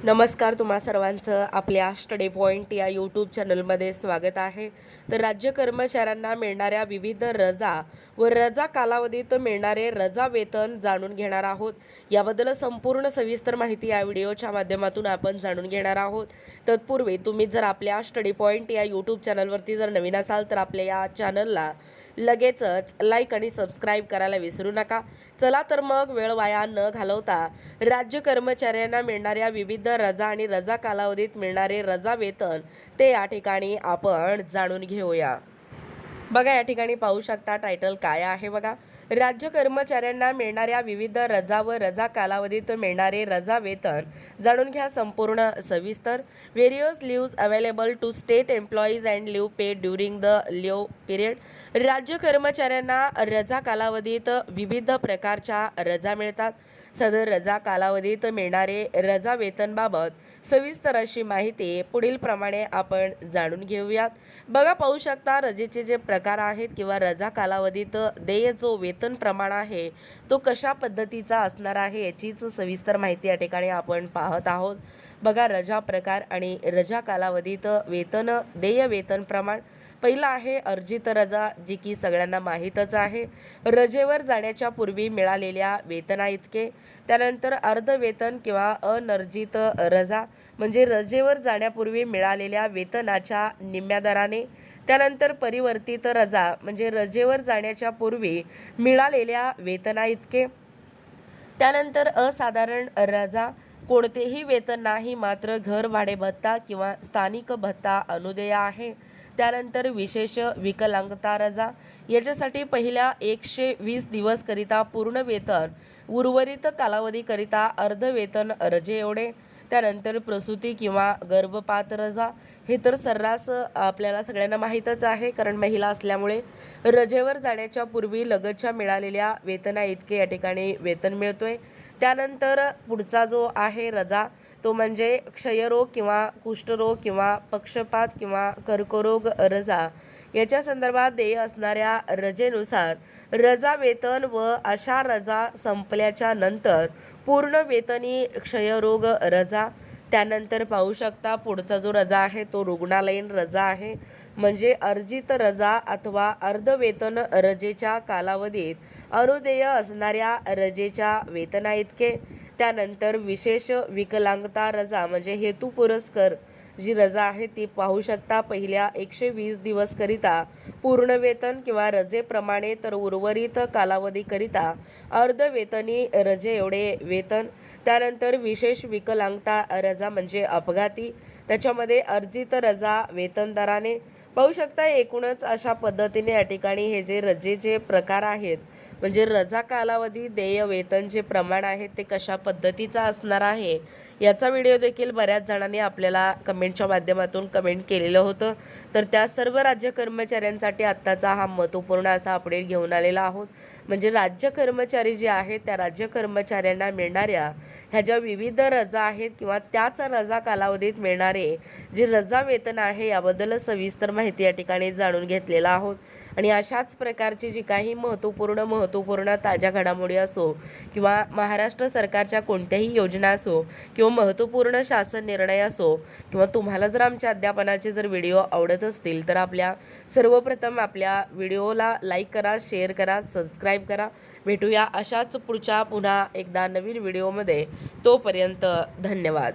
नमस्कार, तुम्हा सर्वांचं आपल्या स्टडी पॉईंट या यूट्यूब चॅनलमध्ये स्वागत आहे। तर राज्य कर्मचाऱ्यांना मिळणाऱ्या विविध रजा व रजा कालावधीत मिळणारे रजा वेतन जाणून घेणार आहोत। याबद्दल संपूर्ण सविस्तर माहिती या व्हिडिओच्या माध्यमातून आपण जाणून घेणार आहोत। तत्पूर्वी तुम्ही जर आपल्या स्टडी पॉईंट या यूट्यूब चॅनलवरती जर नवीन असाल तर आपल्या या चॅनलला लगेचच लाईक आणि सबस्क्राईब करायला विसरू नका। चला तर मग वेळ वाया न घालवता राज्य कर्मचाऱ्यांना मिळणाऱ्या विविध रजा आणि रजा कालावधीत मिळणारे रजा वेतन ते या ठिकाणी आपण जाणून घेऊया। बघा, या ठिकाणी पाहू शकता टायटल काय आहे बघा, राज्य कर्मचाऱ्यांना मिळणाऱ्या विविध रजा व रजा कालावधीत मिळणारे रजा वेतन जाणून घ्या संपूर्ण सविस्तर। Various leaves available to state employees and leave paid during the leave period. राज्य कर्मचाऱ्यांना रजा कालावधीत विविध प्रकारच्या रजा मिळतात। सदर रजा कालावधीत मिळणारे रजा वेतनबाबत सविस्तर अशी माहिती पुढील प्रमाणे आपण जाणून घेऊयात। बघा, पाहू शकता रजेचे जे प्रकार आहेत किंवा रजा कालावधीत देय जो वेतन प्रमाण आहे तो कशा पद्धतीचा असणार आहे याचीच सविस्तर माहिती या ठिकाणी आपण पाहत आहोत। बघा, रजा प्रकार आणि रजा कालावधीत वेतन देय वेतन प्रमाण। पहिला आहे अर्जित रजा, जी की सगळ्यांना माहीतच आहे, रजेवर जाण्याच्या पूर्वी मिळालेल्या वेतना इतके। त्यानंतर अर्ध वेतन किंवा अनर्जित रजा, म्हणजे रजेवर जाण्यापूर्वी मिळालेल्या वेतनाच्या निम्म्या दराने। त्यानंतर परिवर्तित रजा, म्हणजे रजेवर जाण्याच्या पूर्वी मिळालेल्या वेतना इतके। त्यानंतर असाधारण रजा, कोणतेही वेतन नाही मात्र घर भाडे भत्ता किंवा स्थानिक भत्ता अनुदेय आहे। त्यानंतर विशेष विकलांगता रजा, याच्यासाठी पहिल्या 120 दिवस करिता पूर्ण वेतन, उर्वरित कालावधीकरिता अर्ध वेतन रजे एवढे। त्यानंतर प्रसूती किंवा गर्भपात रजा, हे तर सर्रास आपल्याला सगळ्यांना माहीतच आहे, कारण महिला असल्यामुळे रजेवर जाण्याच्या पूर्वी लगतच्या मिळालेल्या वेतना इतके या ठिकाणी वेतन मिळतोय। त्यानंतर पुढचा जो आहे रजा तो म्हणजे क्षयरोग किंवा कुष्ठरोग किंवा पक्षपात किंवा कर्करोग रजा, याच्या संदर्भात देय असणाऱ्या रजेनुसार रजा वेतन व अशा रजा संपल्याच्या नंतर पूर्ण वेतनी क्षयरोग रजा। त्यानंतर पाहू शकता पुढचा जो रजा आहे तो रुग्णालयीन रजा आहे, म्हणजे अर्जित रजा अथवा अर्धवेतन रजेच्या कालावधीत अनुदेय असणाऱ्या रजेच्या वेतना इतके। त्यानंतर विशेष विकलांगता रजा, म्हणजे हेतू पुरस्कर जी रजा आहे ती पाहू शकता पहिल्या 120 दिवस करिता पूर्ण वेतन किंवा रजेप्रमाणे, तर उर्वरित कालावधीकरिता अर्धवेतनी रजे एवढे वेतन। त्यानंतर विशेष विकलांगता रजा म्हणजे अपघाती, त्याच्यामध्ये अर्जित रजा वेतन दराने। पाहू शकता एकूणच अशा पद्धतीने या ठिकाणी हे जे रजेचे प्रकार आहेत, म्हणजे रजा कालावधी देय वेतन जे प्रमाण आहे ते कशा पद्धतीचा असणार आहे याचा व्हिडिओ देखील बऱ्याच जणांनी आपल्याला कमेंटच्या माध्यमातून कमेंट केलेलं होतं। तर त्या सर्व राज्य कर्मचाऱ्यांसाठी आत्ताचा हा महत्त्वपूर्ण असा अपडेट घेऊन आलेला आहोत। म्हणजे राज्य कर्मचारी जे आहेत त्या राज्य कर्मचाऱ्यांना मिळणाऱ्या ह्या ज्या विविध रजा आहेत किंवा त्याच रजा कालावधीत मिळणारे जे रजा वेतन आहे याबद्दल सविस्तर माहिती या ठिकाणी जाणून घेतलेला आहोत। आणि अशाच प्रकारची जी काही महत्त्वपूर्ण ताज्या घडामोडी असो किंवा महाराष्ट्र सरकारच्या कोणत्याही योजना असो किंवा महत्त्वपूर्ण शासन निर्णय असो किंवा तुम्हाला जर आमच्या अध्यापनाचे जर व्हिडिओ आवडत असतील तर सर्वप्रथम आपल्या व्हिडिओला लाईक करा, शेअर करा, सबस्क्राईब करा। भेटूया अशाच पुढच्या पुन्हा एकदा नवीन व्हिडिओमध्ये, तोपर्यंत धन्यवाद।